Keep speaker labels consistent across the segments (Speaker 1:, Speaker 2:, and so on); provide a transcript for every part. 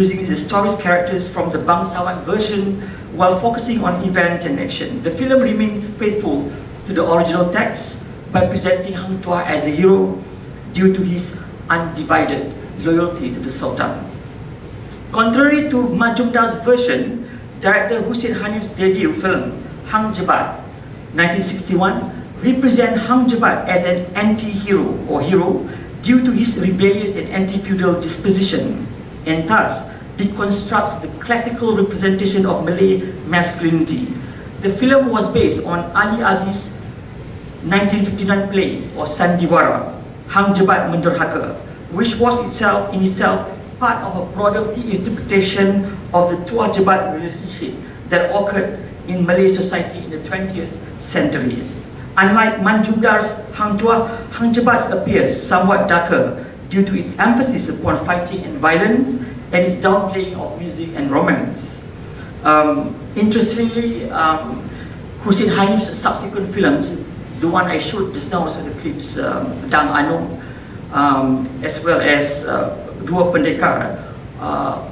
Speaker 1: using the story's characters from the bangsawan version while focusing on event and action. The film remains faithful to the original text by presenting Hang Tuah as a hero due to his undivided loyalty to the Sultan. Contrary to Majumdar's version, director Hussein Hanif's debut film, Hang Jebat, 1961, represent Hang Jebat as an anti-hero or hero due to his rebellious and anti-feudal disposition, and thus deconstructs the classical representation of Malay masculinity. The film was based on Ali Aziz's 1959 play or Sandiwara, Hang Jebat Menderhaka, which was in itself part of a broader interpretation of the Tuah Jebat relationship that occurred in Malay society in the 20th century. Unlike Manjumdar's Hang Tuah, Hang Jebat appears somewhat darker due to its emphasis upon fighting and violence and its downplaying of music and romance. Interestingly, Hussein Hanif's subsequent films, the one I showed just now, also the clips, Dang Anong, as well as Dua Pendekar,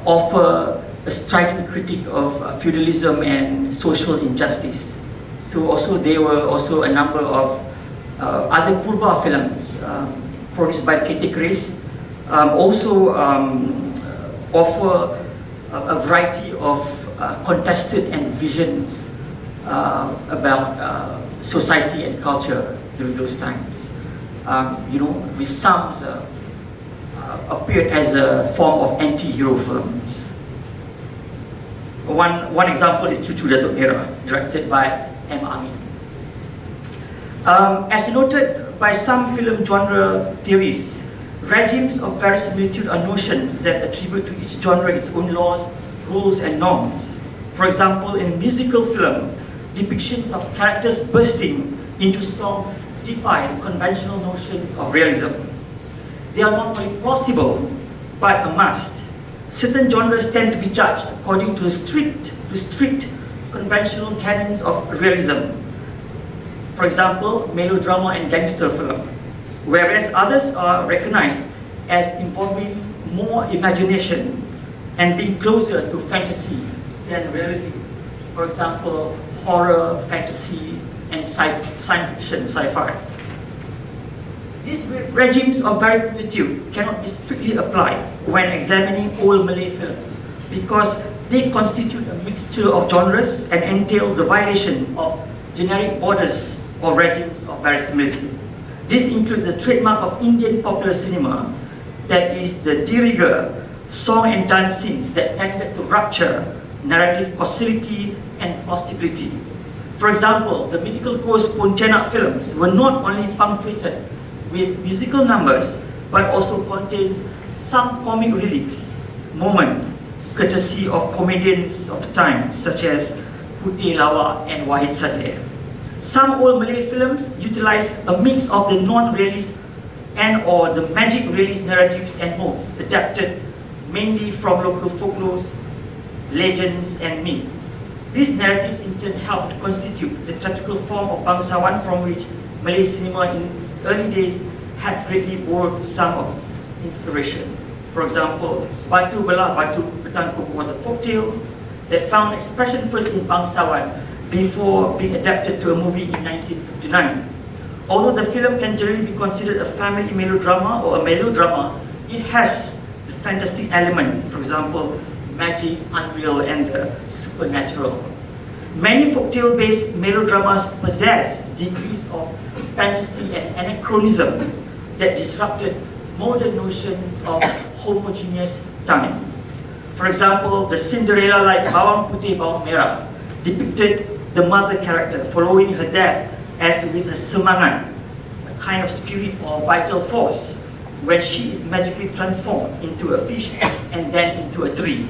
Speaker 1: offer a strident critique of feudalism and social injustice. So also there were also a number of other purba films produced by Cathay-Keris, also offer a variety of contested and visions about society and culture during those times. With some appeared as a form of anti-hero films. One example is Cucu Datuk Nera, directed by M. Amin. As noted by some film genre theories, regimes of verisimilitude are notions that attribute to each genre its own laws, rules, and norms. For example, in musical film, depictions of characters bursting into song defy conventional notions of realism. They are not only plausible, but a must. Certain genres tend to be judged according to strict conventional canons of realism. For example, melodrama and gangster film, whereas others are recognized as involving more imagination and being closer to fantasy than reality. For example, horror, fantasy, and science fiction, sci-fi. These regimes of verisimilitude cannot be strictly applied when examining old Malay films because they constitute a mixture of genres and entail the violation of generic borders or regimes of verisimilitude. This includes the trademark of Indian popular cinema, that is the de rigueur, song and dance scenes that tended to rupture narrative causality and plausibility. For example, the mythical ghost Pontianak films were not only punctuated with musical numbers, but also contains some comic reliefs, moments, courtesy of comedians of the time, such as Putih Lawak and Wahid Sadeh. Some old Malay films utilize a mix of the non-realist and or the magic realist narratives and modes adapted mainly from local folklores, legends, and myths. These narratives in turn helped constitute the theatrical form of bangsawan from which Malay cinema in its early days had greatly borrowed some of its inspiration. For example, Batu Belah Batu Petangkup was a folktale that found expression first in bangsawan before being adapted to a movie in 1959. Although the film can generally be considered a family melodrama or a melodrama, it has the fantasy element, for example, magic, unreal, and the supernatural. Many folktale-based melodramas possess degrees of fantasy and anachronism that disrupted modern notions of homogeneous time. For example, the Cinderella-like Bawang Putih Bawang Merah depicted the mother character following her death as with a semangat, a kind of spirit or vital force, when she is magically transformed into a fish and then into a tree.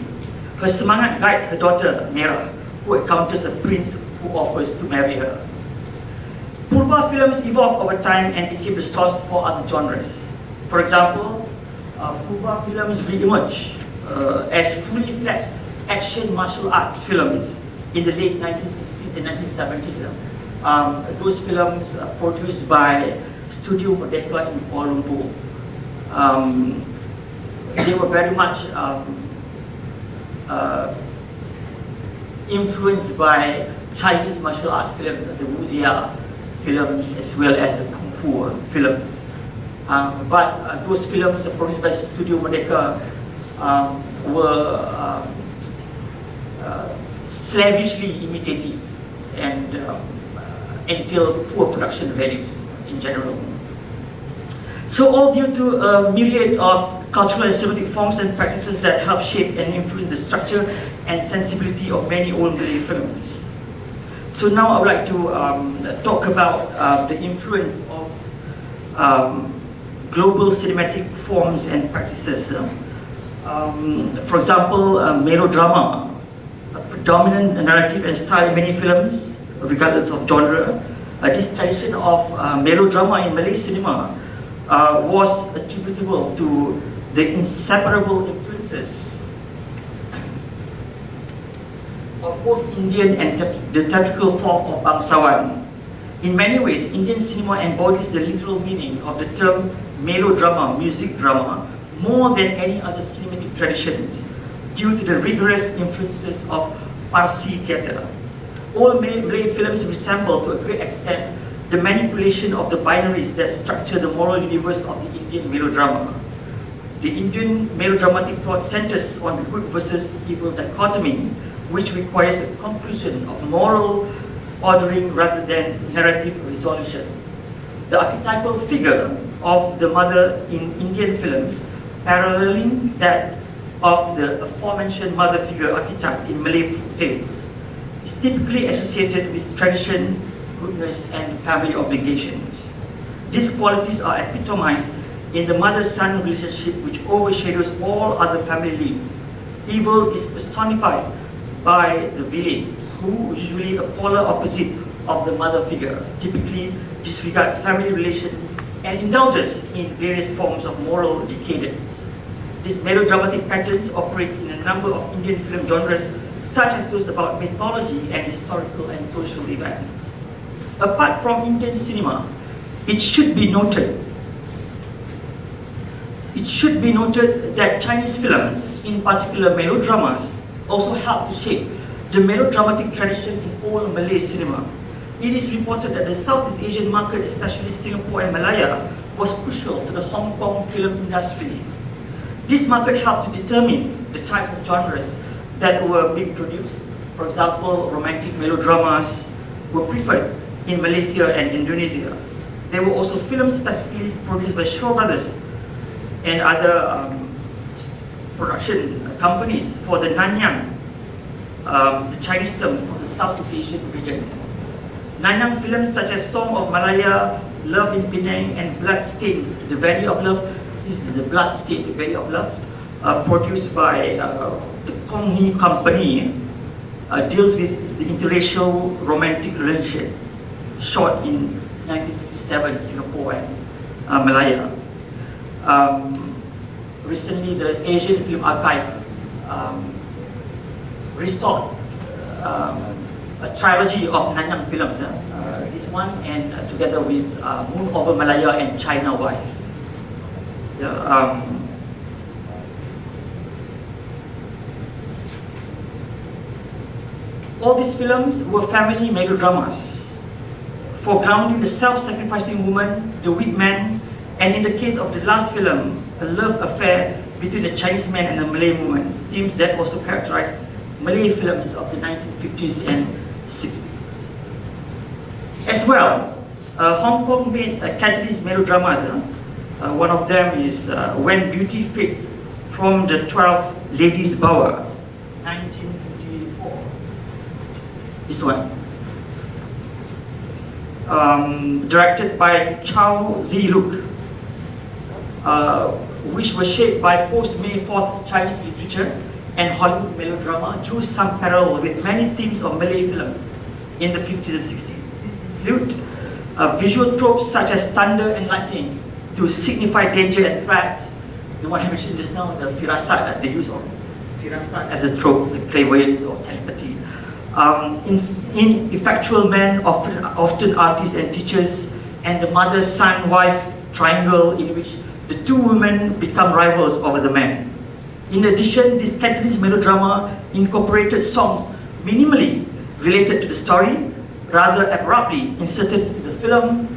Speaker 1: Her semangat guides her daughter, Merah, who encounters a prince who offers to marry her. Purba films evolved over time and became the source for other genres. For example, Purba films re-emerged as fully fledged action martial arts films in the late 1960s and 1970s. Those films produced by Studio Merdeka in Kuala Lumpur. They were very much influenced by Chinese martial arts films, the wuxia films, as well as the kung fu films. But those films produced by Studio Merdeka were slavishly imitative and entailed poor production values in general. So all due to a myriad of cultural and cinematic forms and practices that help shape and influence the structure and sensibility of many old Malay films. So now I would like to talk about the influence of global cinematic forms and practices. For example, melodrama, a predominant narrative and style in many films, regardless of genre. This tradition of melodrama in Malay cinema was attributable to the inseparable influences of both Indian and the theatrical form of bangsawan. In many ways, Indian cinema embodies the literal meaning of the term melodrama, music drama, more than any other cinematic traditions, due to the rigorous influences of Parsi theatre. All Malay films resemble, to a great extent, the manipulation of the binaries that structure the moral universe of the Indian melodrama. The Indian melodramatic plot centers on the good versus evil dichotomy, which requires a conclusion of moral ordering rather than narrative resolution. The archetypal figure of the mother in Indian films, paralleling that of the aforementioned mother figure archetype in Malay folk tales, is typically associated with tradition, goodness, and family obligations. These qualities are epitomized in the mother-son relationship, which overshadows all other family links. Evil is personified by the villain, who usually a polar opposite of the mother figure, typically disregards family relations and indulges in various forms of moral decadence. This melodramatic patterns operates in a number of Indian film genres, such as those about mythology and historical and social events. Apart from Indian cinema, it should be noted that Chinese films, in particular melodramas, also help to shape the melodramatic tradition in all Malay cinema. It is reported that the Southeast Asian market, especially Singapore and Malaya, was crucial to the Hong Kong film industry. This market helped to determine the types of genres that were being produced. For example, romantic melodramas were preferred in Malaysia and Indonesia. There were also films specifically produced by Shaw Brothers and other production companies for the Nanyang, the Chinese term for the Southeast Asian region. Nanyang films such as Song of Malaya, Love in Penang, and Blood Stains, The Valley of Love, this is the Blood Stain, The Valley of Love, produced by the Kong Hee Company, deals with the interracial romantic relationship, shot in 1957, Singapore and Malaya. Recently, the Asian Film Archive restored a trilogy of Nanyang films, this one, and together with Moon Over Malaya and China Wife. All these films were family melodramas, foregrounding the self-sacrificing woman, the weak man, and in the case of the last film, a love affair between a Chinese man and a Malay woman, themes that also characterized Malay films of the 1950s and 60s. As well, Hong Kong made Cantonese melodramas. One of them is When Beauty Fades from the 12 Ladies' Bower, 1954. This one. Directed by Chow Zi-luk, which was shaped by post-May 4th Chinese literature and Hollywood melodrama, drew some parallel with many themes of Malay films in the 50s and 60s. These include visual tropes such as thunder and lightning to signify danger and threat. The one I mentioned just now, the firasat, the use of firasat as a trope, the clairvoyance or telepathy. Ineffectual men, often artists and teachers, and the mother-son-wife triangle in which the two women become rivals over the man. In addition, this Cantonese melodrama incorporated songs minimally related to the story, rather abruptly inserted into the film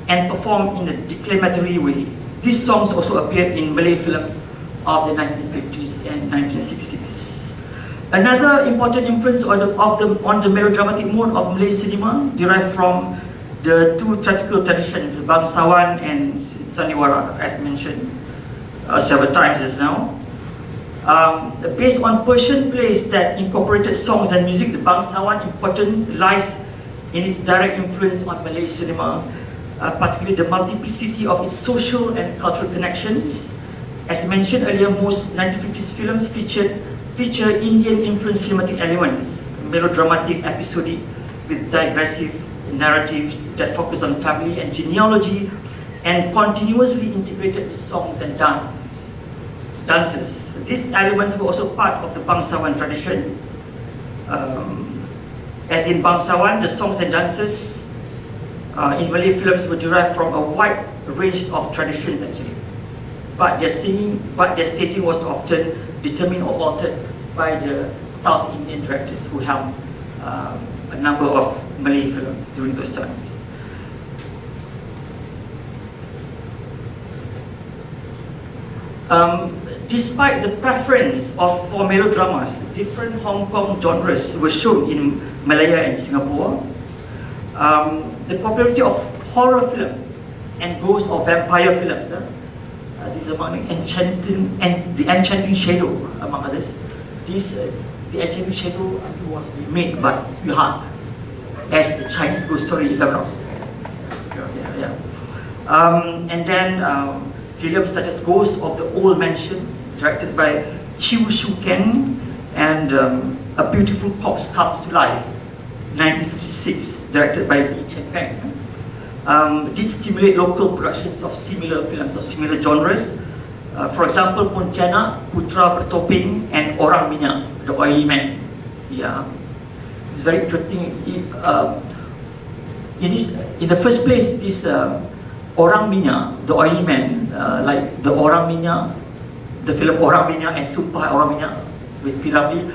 Speaker 1: and performed in a declamatory way. These songs also appeared in Malay films of the 1950s and 1960s. Another important influence on the melodramatic mode of Malay cinema derived from the two theatrical traditions, bangsawan and sandiwara, as mentioned several times just now. Based on Persian plays that incorporated songs and music, the bangsawan importance lies in its direct influence on Malay cinema, particularly the multiplicity of its social and cultural connections. As mentioned earlier, most 1950s films feature Indian-influenced cinematic elements, melodramatic, episodic, with digressive narratives that focus on family and genealogy, and continuously integrated with songs and dances. These elements were also part of the bangsawan tradition. As in bangsawan, the songs and dances in Malay films were derived from a wide range of traditions actually. But their stating was often determined or altered by the South Indian directors who helmed a number of Malay films during those times. Despite the preference for melodramas, different Hong Kong genres were shown in Malaya and Singapore. The popularity of horror films and ghost or vampire films, these among the Enchanting Shadow, among others. The Enchanting Shadow was remade by Yuhak as the Chinese ghost story, if I'm not wrong. And then films such as Ghost of the Old Mansion, directed by Chiu Shu Keng, and A Beautiful Corpse Comes to Life, 1956, directed by Lee Chen Peng, did stimulate local productions of similar films or similar genres. For example, Pontianak, Putra Bertopeng, and Orang Minyak, The Oily Man. Yeah, it's very interesting. In the first place, this Orang Minyak, The Oily Man, like the Orang Minyak, the film Orang Minyak and Sumpah Orang Minyak with Piramli,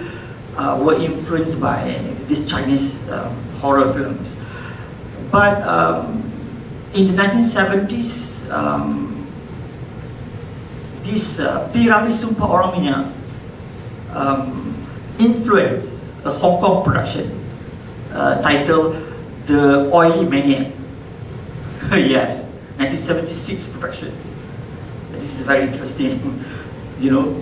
Speaker 1: were influenced by these Chinese horror films. But in the 1970s, this Piramli Sumpah Orang Minyak influenced a Hong Kong production titled The Oily Maniac. Yes, 1976 production. This is very interesting, you know.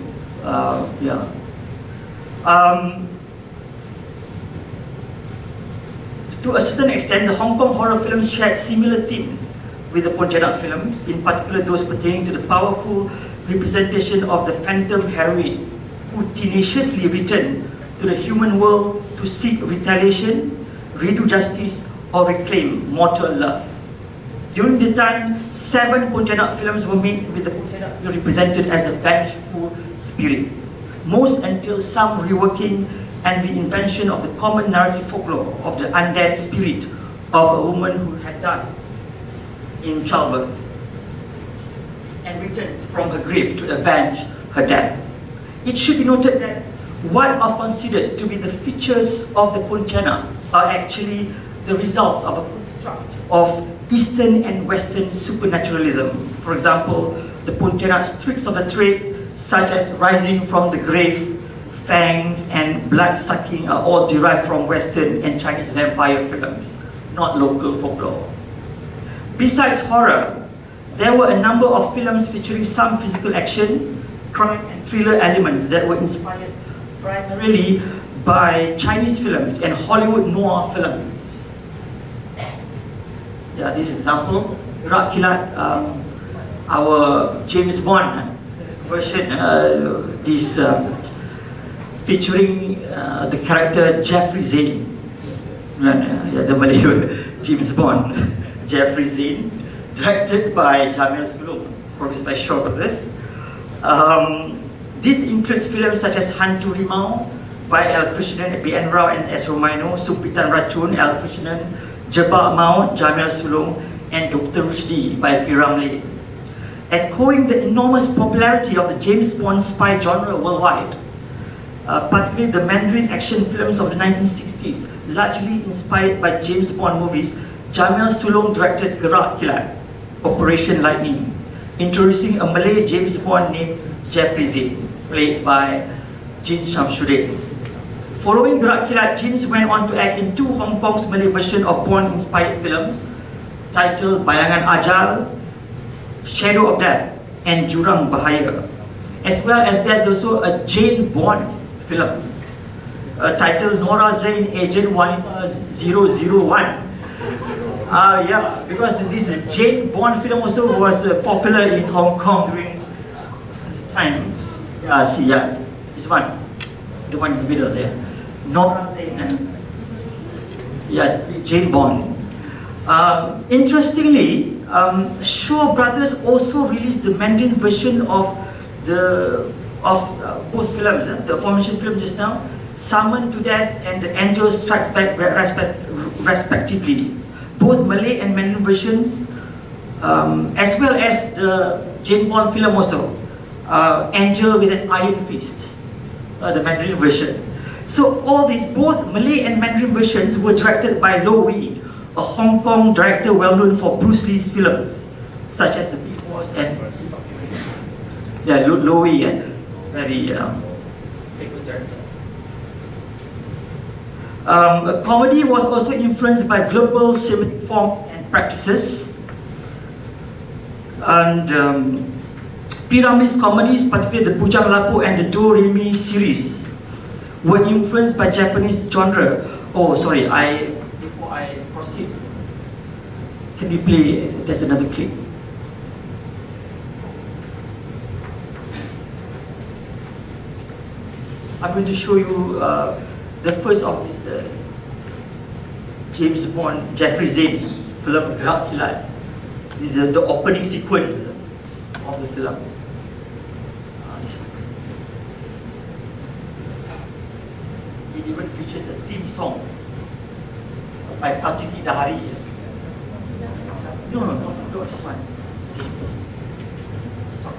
Speaker 1: To a certain extent, the Hong Kong horror films shared similar themes with the Pontianak films, in particular those pertaining to the powerful representation of the phantom heroine who tenaciously returned to the human world to seek retaliation, redo justice, or reclaim mortal love. During the time, 7 Pontianak films were made with the Pontianak represented as a vengeful spirit. Most entail some reworking and reinvention of the common narrative folklore of the undead spirit of a woman who had died in childbirth and returns from her grave to avenge her death. It should be noted that what are considered to be the features of the Pontianak are actually the results of a construct of Eastern and Western supernaturalism. For example, the Pontianak's tricks of the trade, such as rising from the grave, fangs, and blood-sucking are all derived from Western and Chinese vampire films, not local folklore. Besides horror, there were a number of films featuring some physical action, crime, and thriller elements that were inspired primarily by Chinese films and Hollywood noir films. Yeah, this example, Rak Kilat, our James Bond version, featuring the character Jeffrey Zane, the Malay James Bond, Jeffrey Zane, directed by Jamil Sulong, produced by Shaw Brothers. This includes films such as Hantu Rimau by L. Krishnan, B.N. Rao and S. Romaino, Sumpitan Racun, L. Krishnan, Jebak Maut, Jamil Sulong, and Dr. Rushdie by P. Ramlee. echoing the enormous popularity of the James Bond spy genre worldwide. Particularly the Mandarin action films of the 1960s, largely inspired by James Bond movies, Jamil Sulong directed Gerak Kilat, Operation Lightning, introducing a Malay James Bond named Jeffrey Z, played by Jin Shamsuddin. Following Gerak Kilat, James went on to act in 2 Hong Kong's Malay version of Bond-inspired films, titled Bayangan Ajal, Shadow of Death, and Jurang Bahaya. As well as there's also a Jane Bond film titled Nora Zain Agent Wanita 001. Yeah, because this Jane Bond film also was popular in Hong Kong during the time. Yeah, see, yeah, this one, the one in the middle there. Nora Zain, yeah, Jane Bond. Interestingly, Shaw Brothers also released the Mandarin version of both films, the aforementioned film just now, Summoned to Death and The Angel Strikes Back respectively. Both Malay and Mandarin versions, as well as the Jane Bond film also, Angel with an Iron Fist, the Mandarin version. So all these, both Malay and Mandarin versions were directed by Lo Wei, a Hong Kong director well known for Bruce Lee's films, such as The Big Wars and yeah, Lo Wei, very famous director. Comedy was also influenced by global cinematic forms and practices. And Pyramid's comedies, particularly the Bujang Lapuk and the Do Re Mi series, were influenced by Japanese genre. Oh, sorry, before I proceed, can you play, there's another clip. I'm going to show you the first of this James Bond, Jeffrey Z film, Gerak Kilat. This is the opening sequence of the film. This one. It even features a theme song by Kartini Dahari. No, this one. This one. Sorry.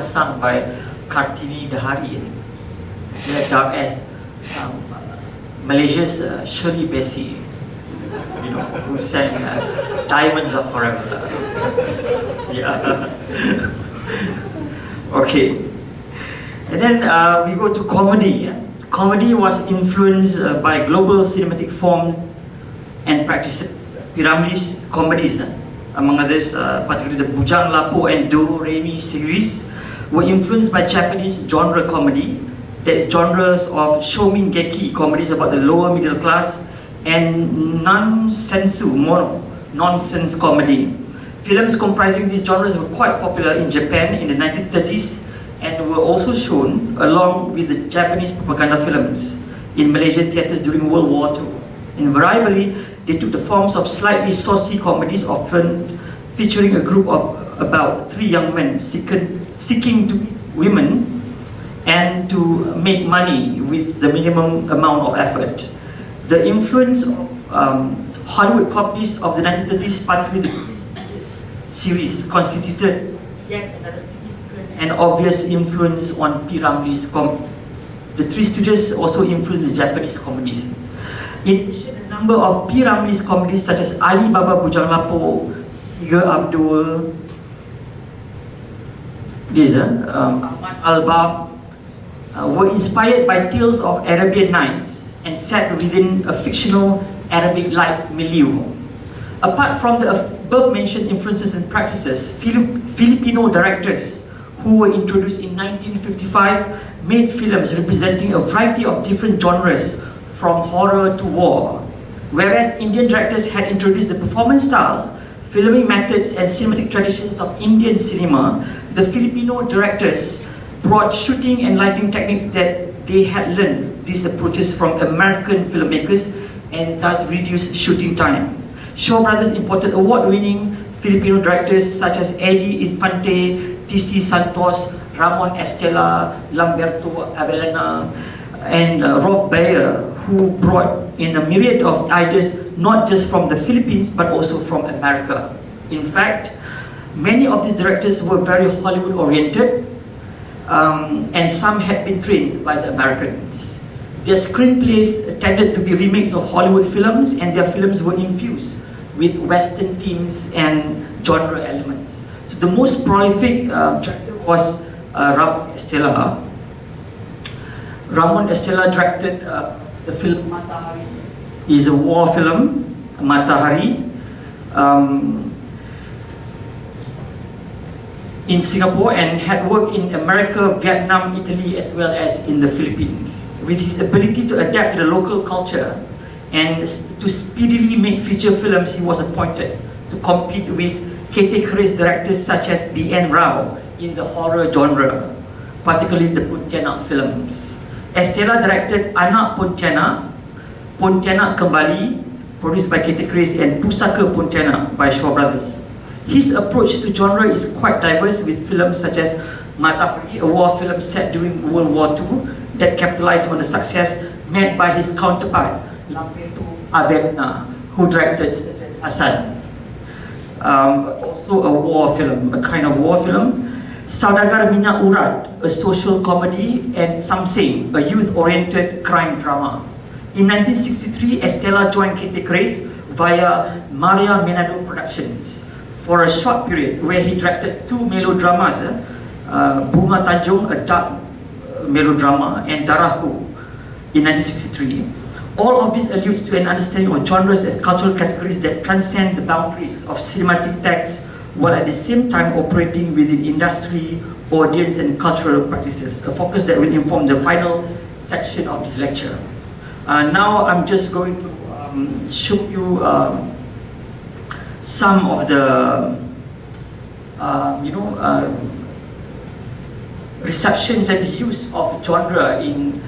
Speaker 1: Sung by Kartini Dahari. They are dubbed as Malaysia's Shirley Bassey, you know, who sang Diamonds Are Forever. Yeah. Okay. And then we go to comedy. Comedy was influenced by global cinematic form and practices. Pyramid's comedies among others, particularly the Bujang Lapo and Do Re Mi series, were influenced by Japanese genre comedy, that is genres of shomin geki, comedies about the lower middle class, and nonsensu mono, nonsense comedy. Films comprising these genres were quite popular in Japan in the 1930s and were also shown along with the Japanese propaganda films in Malaysian theatres during World War II. Invariably, they took the forms of slightly saucy comedies, often featuring a group of about 3 young men seeking to meet women and to make money with the minimum amount of effort. The influence of Hollywood copies of the 1930s, particularly the Three Stooges series, constituted yet another significant and obvious influence on P. Ramlee's comedy. The Three Stooges also influenced the Japanese comedies. In addition, a number of P. Ramlee's comedies such as Ali Baba Bujang Lapo, Tiga Abdul, Ahmad Al-Bab, were inspired by tales of Arabian Nights and set within a fictional Arabic-like milieu. Apart from the above-mentioned influences and practices, Filipino directors who were introduced in 1955 made films representing a variety of different genres, from horror to war. Whereas Indian directors had introduced the performance styles, filming methods and cinematic traditions of Indian cinema, the Filipino directors brought shooting and lighting techniques that they had learned these approaches from American filmmakers and thus reduced shooting time. Shaw Brothers imported award-winning Filipino directors such as Eddie Infante, T.C. Santos, Ramon Estela, Lamberto Avellana, and Rolf Bayer, who brought in a myriad of ideas not just from the Philippines but also from America. In fact, many of these directors were very Hollywood-oriented, and some had been trained by the Americans. Their screenplays tended to be remakes of Hollywood films, and their films were infused with Western themes and genre elements. So the most prolific director was Ramon Estela. Ramon Estela directed the film Matahari. It's a war film, Matahari, in Singapore, and had worked in America, Vietnam, Italy, as well as in the Philippines. With his ability to adapt to the local culture and to speedily make feature films, he was appointed to compete with Cathay-Keris directors such as B.N. Rao in the horror genre, particularly the Pontianak films. Estela directed Anak Pontianak, Pontianak Kembali, produced by Cathay-Keris, and Pusaka Pontianak by Shaw Brothers. His approach to genre is quite diverse, with films such as Matahari, a war film set during World War II that capitalized on the success made by his counterpart, Lamberto Avellana, who directed Hassan. Also a war film, a kind of war film. Saudagar Minyak Urat, a social comedy, and Samseng, a youth-oriented crime drama. In 1963, Estela joined Cathay-Keris via Maria Menado Productions for a short period where he directed 2 melodramas, Bunga Tanjung, a dark melodrama, and Darahku in 1963. All of this alludes to an understanding of genres as cultural categories that transcend the boundaries of cinematic text, while at the same time operating within industry, audience, and cultural practices, a focus that will inform the final section of this lecture. Now I'm just going to show you some of the receptions and use of genre in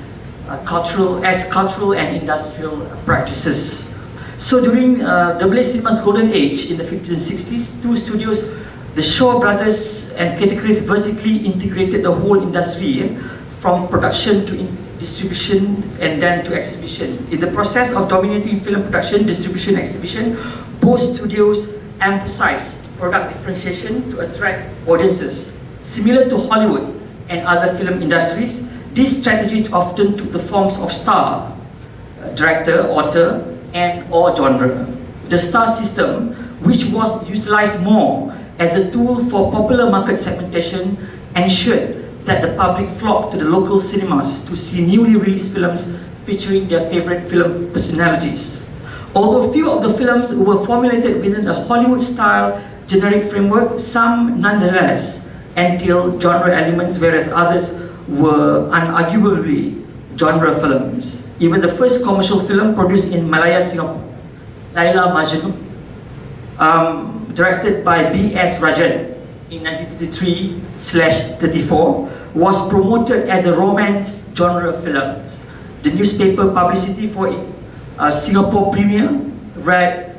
Speaker 1: cultural and industrial practices. So during the Malay cinema's golden age in the 50s and 60s, 2 studios, the Shaw Brothers and Cathay-Keris, vertically integrated the whole industry from production to distribution and then to exhibition. In the process of dominating film production, distribution, exhibition, both studios emphasized product differentiation to attract audiences. Similar to Hollywood and other film industries, this strategy often took the forms of star, director, author, and/or genre. The star system, which was utilized more as a tool for popular market segmentation, ensured that the public flocked to the local cinemas to see newly released films featuring their favorite film personalities. Although few of the films were formulated within a Hollywood-style generic framework, some nonetheless entailed genre elements, whereas others were unarguably genre films. Even the first commercial film produced in Malaya, Singapore, Laila Majnun, directed by B.S. Rajan in 1933/34, was promoted as a romance genre film. The newspaper publicity for its Singapore premiere read,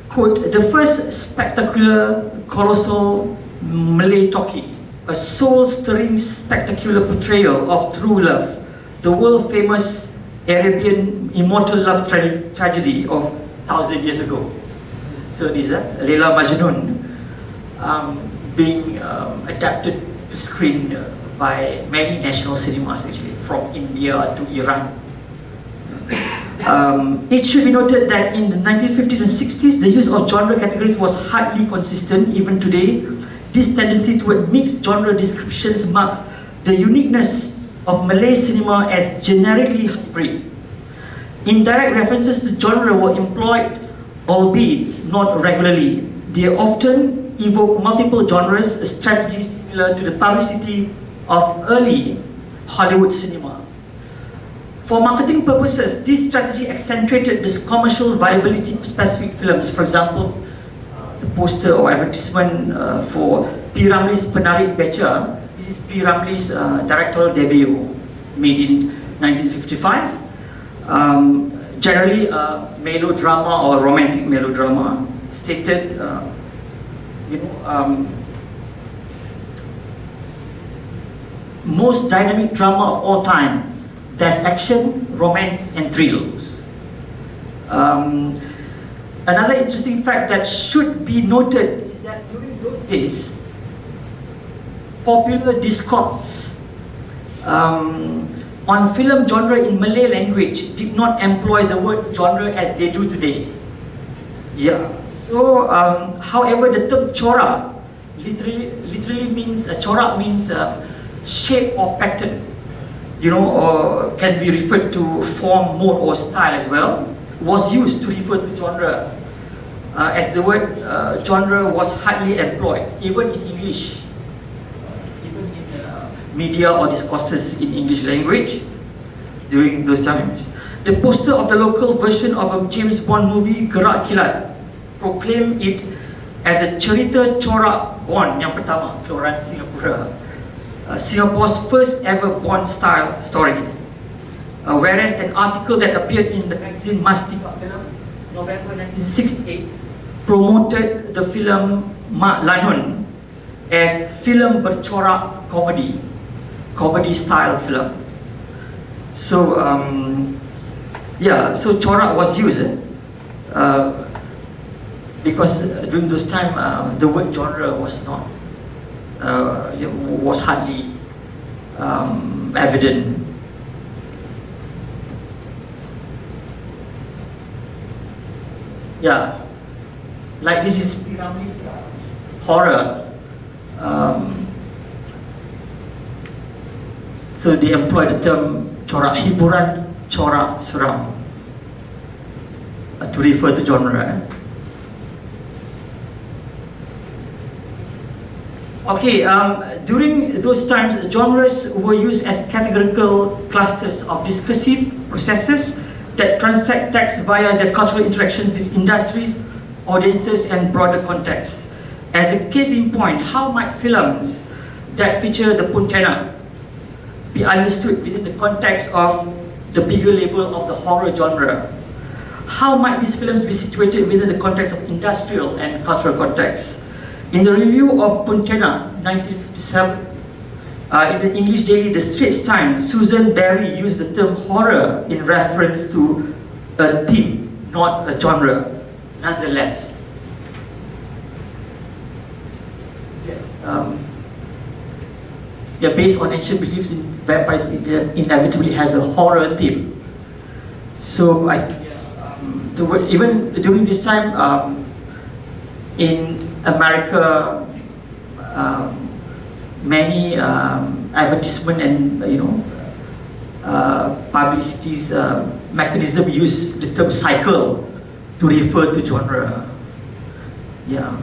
Speaker 1: quote, "The first spectacular, colossal Malay talkie, a soul-stirring, spectacular portrayal of true love, the world-famous Arabian immortal love tragedy of 1,000 years ago." So this is Laila Majnun being adapted to screen by many national cinemas, actually, from India to Iran. It should be noted that in the 1950s and 60s, the use of genre categories was hardly consistent. Even today, this tendency toward mixed genre descriptions marks the uniqueness of Malay cinema as generically hybrid. Indirect references to genre were employed, albeit not regularly. They often evoke multiple genres, a strategy similar to the publicity of early Hollywood cinema. For marketing purposes, this strategy accentuated this commercial viability of specific films. For example, the poster or advertisement for P. Ramlee's Penarik Beca. This is P. Ramlee's directorial debut, made in 1955. Generally a melodrama or romantic melodrama, stated, most dynamic drama of all time. There's action, romance, and thrills. Another interesting fact that should be noted is that during those days, popular discourse on film genre in Malay language did not employ the word genre as they do today. Yeah. So, however, the term corak literally means corak means shape or pattern. Or can be referred to form, mode, or style as well. Was used to refer to genre, as the word genre was hardly employed, even in English. Media or discourses in English language during those times. The poster of the local version of a James Bond movie, Gerak Kilat, proclaimed it as a cerita corak Bond yang pertama keluaran Singapura, Singapore's first ever Bond style story. Whereas an article that appeared in the magazine Mastika Film, November 1968, promoted the film Mak Lanun as film bercorak comedy style film. So so corak was used because during those time the word genre was not was hardly evident. Yeah, like this is Ramlee's horror. So they employ the term corak hiburan, corak seram to refer to genre. Okay, during those times, genres were used as categorical clusters of discursive processes that transact text via their cultural interactions with industries, audiences, and broader contexts. As a case in point, how might films that feature the Pontianak be understood within the context of the bigger label of the horror genre? How might these films be situated within the context of industrial and cultural contexts? In the review of Pontianak, 1957, in the English daily The Straits Times, Susan Berry used the term horror in reference to a theme, not a genre, nonetheless. Yes. Based on ancient beliefs in vampires, it inevitably has a horror theme. So, even during this time, in America, many advertisement and publicities mechanism use the term cycle to refer to genre. Yeah.